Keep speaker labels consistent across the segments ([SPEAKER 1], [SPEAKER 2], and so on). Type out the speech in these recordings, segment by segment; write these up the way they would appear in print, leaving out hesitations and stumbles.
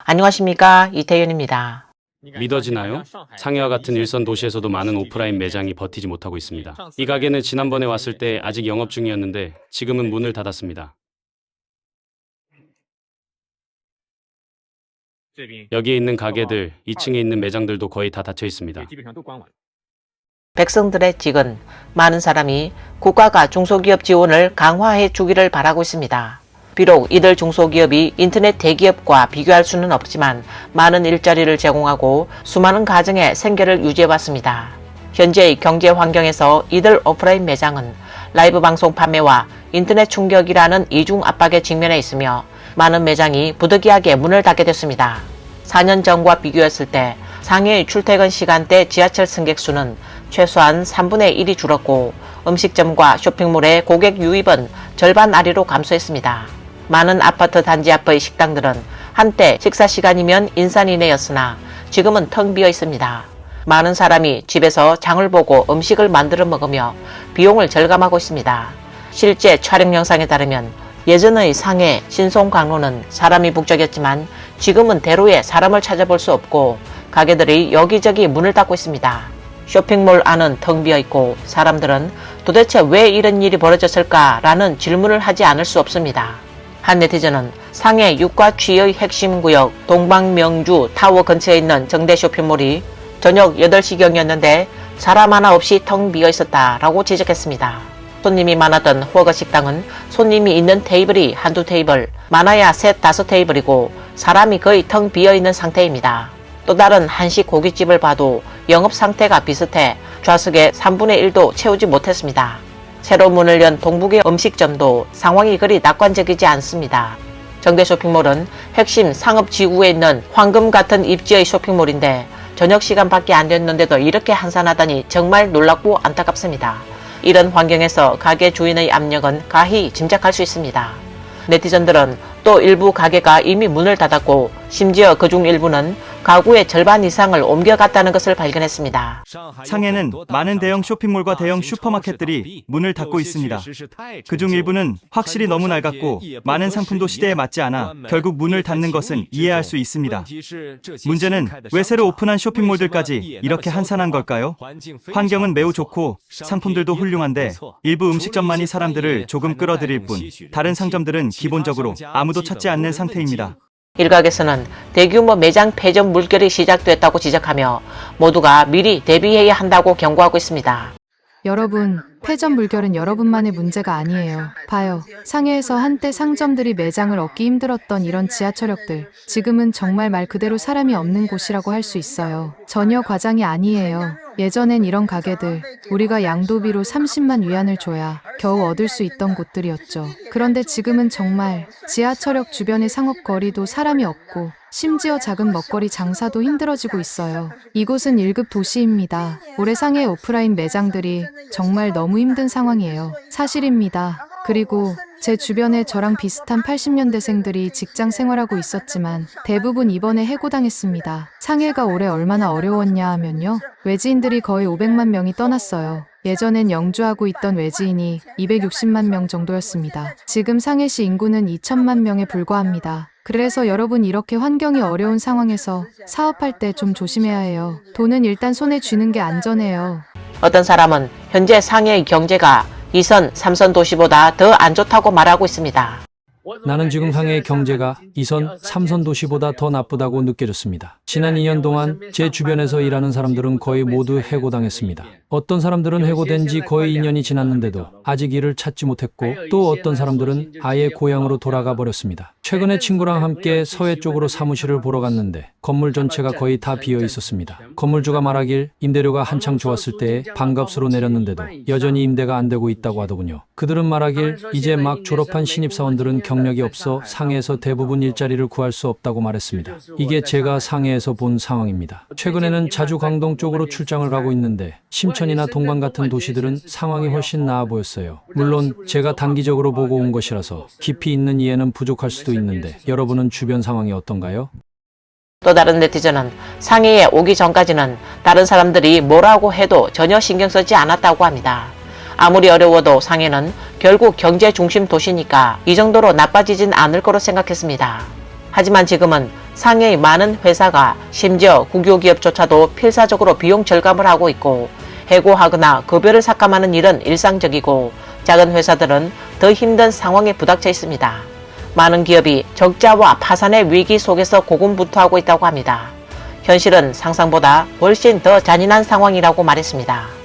[SPEAKER 1] 안녕하십니까, 이태윤입니다.
[SPEAKER 2] 믿어지나요? 상해와 같은 일선 도시에서도 많은 오프라인 매장이 버티지 못하고 있습니다. 이 가게는 지난번에 왔을 때 아직 영업 중이었는데 지금은 문을 닫았습니다. 여기에 있는 가게들, 2층에 있는 매장들도 거의 다 닫혀 있습니다.
[SPEAKER 1] 백성들의 직은 많은 사람이 국가가 중소기업 지원을 강화해 주기를 바라고 있습니다. 비록 이들 중소기업이 인터넷 대기업과 비교할 수는 없지만 많은 일자리를 제공하고 수많은 가정의 생계를 유지해왔습니다. 현재의 경제 환경에서 이들 오프라인 매장은 라이브 방송 판매와 인터넷 충격이라는 이중 압박에 직면해 있으며 많은 매장이 부득이하게 문을 닫게 됐습니다. 4년 전과 비교했을 때 상해의 출퇴근 시간대 지하철 승객 수는 최소한 3분의 1이 줄었고 음식점과 쇼핑몰의 고객 유입은 절반 아래로 감소했습니다. 많은 아파트 단지 앞의 식당들은 한때 식사 시간이면 인산인해였으나 지금은 텅 비어 있습니다. 많은 사람이 집에서 장을 보고 음식을 만들어 먹으며 비용을 절감하고 있습니다. 실제 촬영 영상에 따르면 예전의 상해 신송강로는 사람이 북적였지만 지금은 대로에 사람을 찾아볼 수 없고 가게들이 여기저기 문을 닫고 있습니다. 쇼핑몰 안은 텅 비어 있고 사람들은 도대체 왜 이런 일이 벌어졌을까라는 질문을 하지 않을 수 없습니다. 한 네티즌은 상해 육과취의 핵심 구역 동방명주 타워 근처에 있는 정대 쇼핑몰이 저녁 8시경이었는데 사람 하나 없이 텅 비어 있었다라고 지적했습니다. 손님이 많았던 허거 식당은 손님이 있는 테이블이 한두 테이블, 많아야 셋, 다섯 테이블이고 사람이 거의 텅 비어 있는 상태입니다. 또 다른 한식 고깃집을 봐도 영업 상태가 비슷해 좌석의 3분의 1도 채우지 못했습니다. 새로 문을 연 동북의 음식점도 상황이 그리 낙관적이지 않습니다. 정대 쇼핑몰은 핵심 상업지구에 있는 황금 같은 입지의 쇼핑몰인데 저녁 시간밖에 안 됐는데도 이렇게 한산하다니 정말 놀랍고 안타깝습니다. 이런 환경에서 가게 주인의 압력은 가히 짐작할 수 있습니다. 네티즌들은 또 일부 가게가 이미 문을 닫았고 심지어 그중 일부는 가구의 절반 이상을 옮겨갔다는 것을 발견했습니다.
[SPEAKER 3] 상해는 많은 대형 쇼핑몰과 대형 슈퍼마켓들이 문을 닫고 있습니다. 그중 일부는 확실히 너무 낡았고 많은 상품도 시대에 맞지 않아 결국 문을 닫는 것은 이해할 수 있습니다. 문제는 왜 새로 오픈한 쇼핑몰들까지 이렇게 한산한 걸까요? 환경은 매우 좋고 상품들도 훌륭한데 일부 음식점만이 사람들을 조금 끌어들일 뿐 다른 상점들은 기본적으로 아무도 찾지 않는 상태입니다.
[SPEAKER 1] 일각에서는 대규모 매장 폐점 물결이 시작됐다고 지적하며 모두가 미리 대비해야 한다고 경고하고 있습니다.
[SPEAKER 4] 여러분, 폐점 물결은 여러분만의 문제가 아니에요. 봐요. 상해에서 한때 상점들이 매장을 얻기 힘들었던 이런 지하철역들. 지금은 정말 말 그대로 사람이 없는 곳이라고 할 수 있어요. 전혀 과장이 아니에요. 예전엔 이런 가게들, 우리가 양도비로 30만 위안을 줘야 겨우 얻을 수 있던 곳들이었죠. 그런데 지금은 정말 지하철역 주변의 상업거리도 사람이 없고 심지어 작은 먹거리 장사도 힘들어지고 있어요. 이곳은 1급 도시입니다. 올해 상해 오프라인 매장들이 정말 너무 힘든 상황이에요. 사실입니다. 그리고 제 주변에 저랑 비슷한 80년대생들이 직장 생활하고 있었지만 대부분 이번에 해고당했습니다. 상해가 올해 얼마나 어려웠냐 하면요. 외지인들이 거의 500만 명이 떠났어요. 예전엔 영주하고 있던 외지인이 260만 명 정도였습니다. 지금 상해시 인구는 2천만 명에 불과합니다. 그래서 여러분 이렇게 환경이 어려운 상황에서 사업할 때 좀 조심해야 해요. 돈은 일단 손에 쥐는 게 안전해요.
[SPEAKER 1] 어떤 사람은 현재 상해의 경제가 2선, 3선 도시보다 더 안 좋다고 말하고 있습니다.
[SPEAKER 5] 나는 지금 상해의 경제가 2선, 3선 도시보다 더 나쁘다고 느껴졌습니다. 지난 2년 동안 제 주변에서 일하는 사람들은 거의 모두 해고당했습니다. 어떤 사람들은 해고된 지 거의 2년이 지났는데도 아직 일을 찾지 못했고 또 어떤 사람들은 아예 고향으로 돌아가 버렸습니다. 최근에 친구랑 함께 서해 쪽으로 사무실을 보러 갔는데 건물 전체가 거의 다 비어 있었습니다. 건물주가 말하길 임대료가 한창 좋았을 때에 반값으로 내렸는데도 여전히 임대가 안 되고 있다고 하더군요. 그들은 말하길 이제 막 졸업한 신입사원들은 경력이 없어 상해에서 대부분 일자리를 구할 수 없다고 말했습니다. 이게 제가 상해에서 본 상황입니다. 최근에는 자주 광동 쪽으로 출장을 가고 있는데 심천이나 동광 같은 도시들은 상황이 훨씬 나아 보였어요. 물론 제가 단기적으로 보고 온 것이라서 깊이 있는 이해는 부족할 수도 있는데 여러분은 주변 상황이 어떤가요?
[SPEAKER 1] 또 다른 네티즌은 상해에 오기 전까지는 다른 사람들이 뭐라고 해도 전혀 신경 쓰지 않았다고 합니다. 아무리 어려워도 상해는 결국 경제 중심 도시니까 이 정도로 나빠지진 않을 거로 생각했습니다. 하지만 지금은 상해의 많은 회사가 심지어 국유기업조차도 필사적으로 비용 절감을 하고 있고 해고하거나 급여를 삭감하는 일은 일상적이고 작은 회사들은 더 힘든 상황에 부닥쳐 있습니다. 많은 기업이 적자와 파산의 위기 속에서 고군분투하고 있다고 합니다. 현실은 상상보다 훨씬 더 잔인한 상황이라고 말했습니다.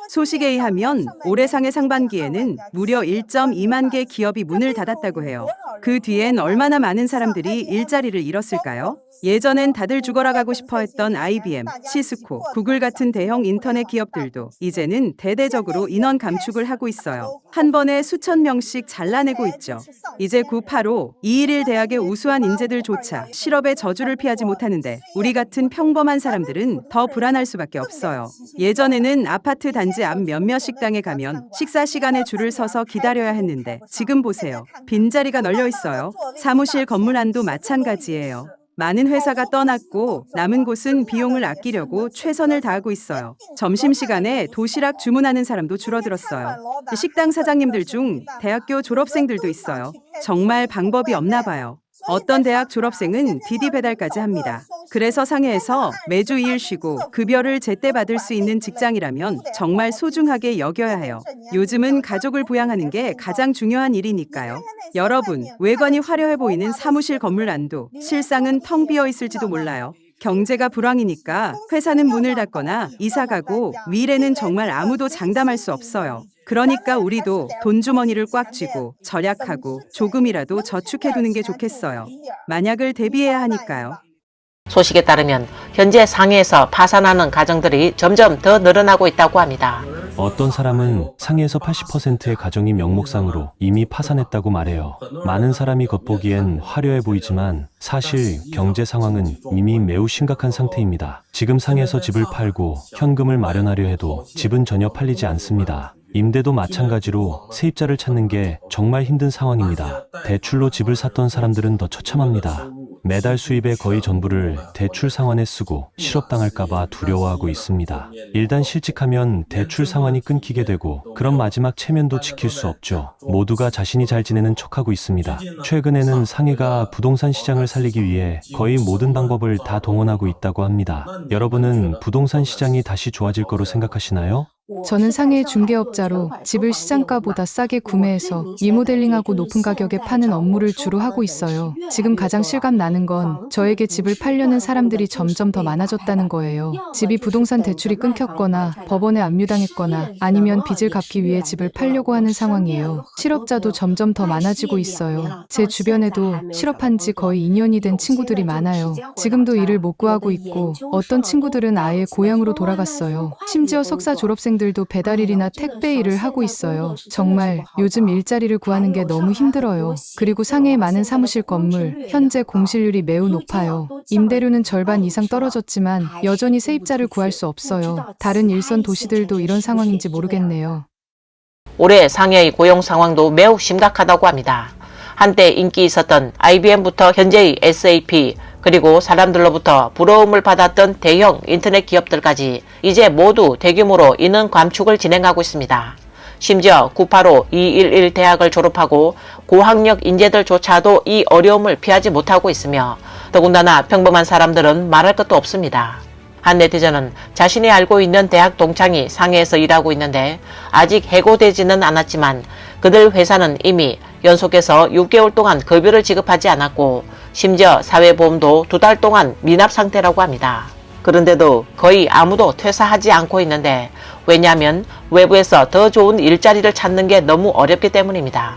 [SPEAKER 6] 소식에 의하면 올해 상해 상반기에는 무려 1.2만 개 기업이 문을 닫았다고 해요. 그 뒤엔 얼마나 많은 사람들이 일자리를 잃었을까요? 예전엔 다들 죽어라 가고 싶어 했던 IBM, 시스코, 구글 같은 대형 인터넷 기업들도 이제는 대대적으로 인원 감축을 하고 있어요. 한 번에 수천 명씩 잘라내고 있죠. 이제 985, 211 대학의 우수한 인재들조차 실업의 저주를 피하지 못하는데 우리 같은 평범한 사람들은 더 불안할 수밖에 없어요. 예전에는 아파트 단지 앞 몇몇 식당에 가면 식사 시간에 줄을 서서 기다려야 했는데 지금 보세요. 빈자리가 널려 있어요. 사무실 건물 안도 마찬가지예요. 많은 회사가 떠났고 남은 곳은 비용을 아끼려고 최선을 다하고 있어요. 점심시간에 도시락 주문하는 사람도 줄어들었어요. 식당 사장님들 중 대학교 졸업생들도 있어요. 정말 방법이 없나 봐요. 어떤 대학 졸업생은 디디 배달까지 합니다. 그래서 상해에서 매주 2일 쉬고 급여를 제때 받을 수 있는 직장이라면 정말 소중하게 여겨야 해요. 요즘은 가족을 부양하는 게 가장 중요한 일이니까요. 여러분, 외관이 화려해 보이는 사무실 건물 안도 실상은 텅 비어 있을지도 몰라요. 경제가 불황이니까 회사는 문을 닫거나 이사 가고 미래는 정말 아무도 장담할 수 없어요. 그러니까 우리도 돈주머니를 꽉 쥐고 절약하고 조금이라도 저축해두는 게 좋겠어요. 만약을 대비해야 하니까요.
[SPEAKER 1] 소식에 따르면 현재 상해에서 파산하는 가정들이 점점 더 늘어나고 있다고 합니다.
[SPEAKER 7] 어떤 사람은 상해에서 80%의 가정이 명목상으로 이미 파산했다고 말해요. 많은 사람이 겉보기엔 화려해 보이지만 사실 경제 상황은 이미 매우 심각한 상태입니다. 지금 상해에서 집을 팔고 현금을 마련하려 해도 집은 전혀 팔리지 않습니다. 임대도 마찬가지로 세입자를 찾는 게 정말 힘든 상황입니다. 대출로 집을 샀던 사람들은 더 처참합니다. 매달 수입의 거의 전부를 대출 상환에 쓰고 실업당할까봐 두려워하고 있습니다. 일단 실직하면 대출 상환이 끊기게 되고 그럼 마지막 체면도 지킬 수 없죠. 모두가 자신이 잘 지내는 척하고 있습니다. 최근에는 상해가 부동산 시장을 살리기 위해 거의 모든 방법을 다 동원하고 있다고 합니다. 여러분은 부동산 시장이 다시 좋아질 거로 생각하시나요?
[SPEAKER 4] 저는 상해 중개업자로 집을 시장가보다 싸게 구매해서 리모델링하고 높은 가격에 파는 업무를 주로 하고 있어요. 지금 가장 실감 나는 건 저에게 집을 팔려는 사람들이 점점 더 많아졌다는 거예요. 집이 부동산 대출이 끊겼거나 법원에 압류당했거나 아니면 빚을 갚기 위해 집을 팔려고 하는 상황이에요. 실업자도 점점 더 많아지고 있어요. 제 주변에도 실업한 지 거의 2년이 된 친구들이 많아요. 지금도 일을 못 구하고 있고 어떤 친구들은 아예 고향으로 돌아갔어요. 심지어 석사 졸업생 들도 배달일이나 택배 일을 하고 있어요. 정말 요즘 일자리를 구하는 게 너무 힘들어요. 그리고 상해의 많은 사무실 건물, 현재 공실률이 매우 높아요. 임대료는 절반 이상 떨어졌지만 여전히 세입자를 구할 수 없어요. 다른 일선 도시들도 이런 상황인지 모르겠네요.
[SPEAKER 1] 올해 상해의 고용 상황도 매우 심각하다고 합니다. 한때 인기 있었던 IBM부터 현재의 SAP, 그리고 사람들로부터 부러움을 받았던 대형 인터넷 기업들까지 이제 모두 대규모로 인원 감축을 진행하고 있습니다. 심지어 985, 211 대학을 졸업하고 고학력 인재들조차도 이 어려움을 피하지 못하고 있으며 더군다나 평범한 사람들은 말할 것도 없습니다. 한 네티즌은 자신이 알고 있는 대학 동창이 상해에서 일하고 있는데 아직 해고되지는 않았지만 그들 회사는 이미 연속해서 6개월 동안 급여를 지급하지 않았고 심지어 사회보험도 2달 동안 미납 상태라고 합니다. 그런데도 거의 아무도 퇴사하지 않고 있는데 왜냐하면 외부에서 더 좋은 일자리를 찾는 게 너무 어렵기 때문입니다.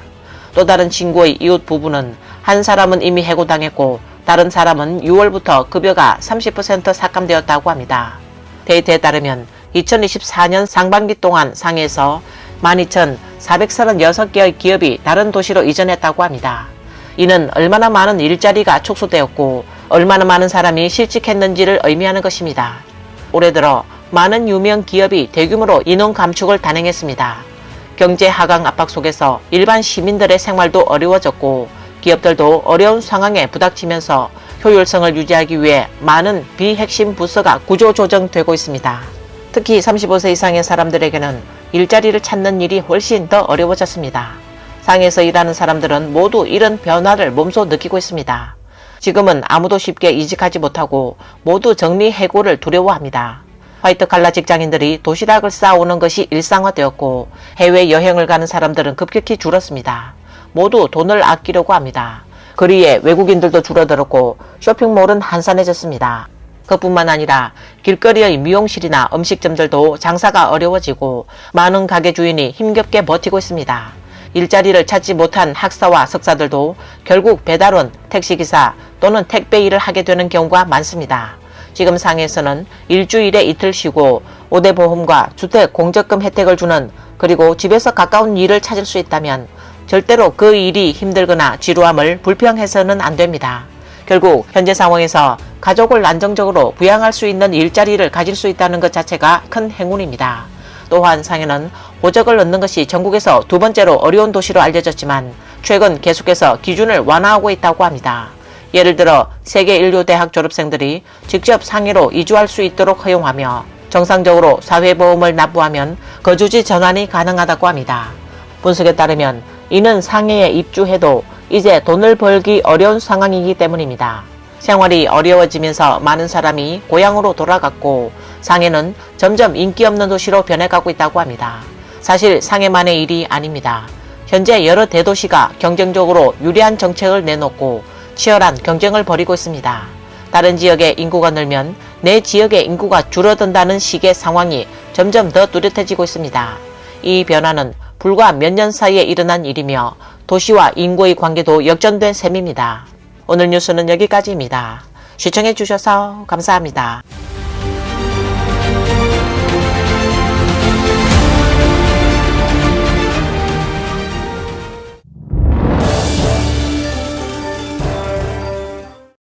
[SPEAKER 1] 또 다른 친구의 이웃 부부는 한 사람은 이미 해고당했고 다른 사람은 6월부터 급여가 30% 삭감되었다고 합니다. 데이터에 따르면 2024년 상반기 동안 상해에서 12,436개의 기업이 다른 도시로 이전했다고 합니다. 이는 얼마나 많은 일자리가 축소되었고 얼마나 많은 사람이 실직했는지를 의미하는 것입니다. 올해 들어 많은 유명 기업이 대규모로 인원 감축을 단행했습니다. 경제 하강 압박 속에서 일반 시민들의 생활도 어려워졌고 기업들도 어려운 상황에 부닥치면서 효율성을 유지하기 위해 많은 비핵심 부서가 구조조정되고 있습니다. 특히 35세 이상의 사람들에게는 일자리를 찾는 일이 훨씬 더 어려워졌습니다. 상해에서 일하는 사람들은 모두 이런 변화를 몸소 느끼고 있습니다. 지금은 아무도 쉽게 이직하지 못하고 모두 정리해고를 두려워합니다. 화이트 칼라 직장인들이 도시락을 싸오는 것이 일상화되었고 해외 여행을 가는 사람들은 급격히 줄었습니다. 모두 돈을 아끼려고 합니다. 거리에 외국인들도 줄어들었고 쇼핑몰은 한산해졌습니다. 그뿐만 아니라 길거리의 미용실이나 음식점들도 장사가 어려워지고 많은 가게 주인이 힘겹게 버티고 있습니다. 일자리를 찾지 못한 학사와 석사들도 결국 배달원, 택시기사 또는 택배 일을 하게 되는 경우가 많습니다. 지금 상해에서는 일주일에 이틀 쉬고 5대 보험과 주택 공적금 혜택을 주는 그리고 집에서 가까운 일을 찾을 수 있다면 절대로 그 일이 힘들거나 지루함을 불평해서는 안 됩니다. 결국 현재 상황에서 가족을 안정적으로 부양할 수 있는 일자리를 가질 수 있다는 것 자체가 큰 행운입니다. 또한 상해는 호적을 얻는 것이 전국에서 두 번째로 어려운 도시로 알려졌지만 최근 계속해서 기준을 완화하고 있다고 합니다. 예를 들어 세계인류대학 졸업생들이 직접 상해로 이주할 수 있도록 허용하며 정상적으로 사회보험을 납부하면 거주지 전환이 가능하다고 합니다. 분석에 따르면 이는 상해에 입주해도 이제 돈을 벌기 어려운 상황이기 때문입니다. 생활이 어려워지면서 많은 사람이 고향으로 돌아갔고 상해는 점점 인기 없는 도시로 변해가고 있다고 합니다. 사실 상해만의 일이 아닙니다. 현재 여러 대도시가 경쟁적으로 유리한 정책을 내놓고 치열한 경쟁을 벌이고 있습니다. 다른 지역의 인구가 늘면 내 지역의 인구가 줄어든다는 식의 상황이 점점 더 뚜렷해지고 있습니다. 이 변화는 불과 몇 년 사이에 일어난 일이며 도시와 인구의 관계도 역전된 셈입니다. 오늘 뉴스는 여기까지입니다. 시청해 주셔서 감사합니다.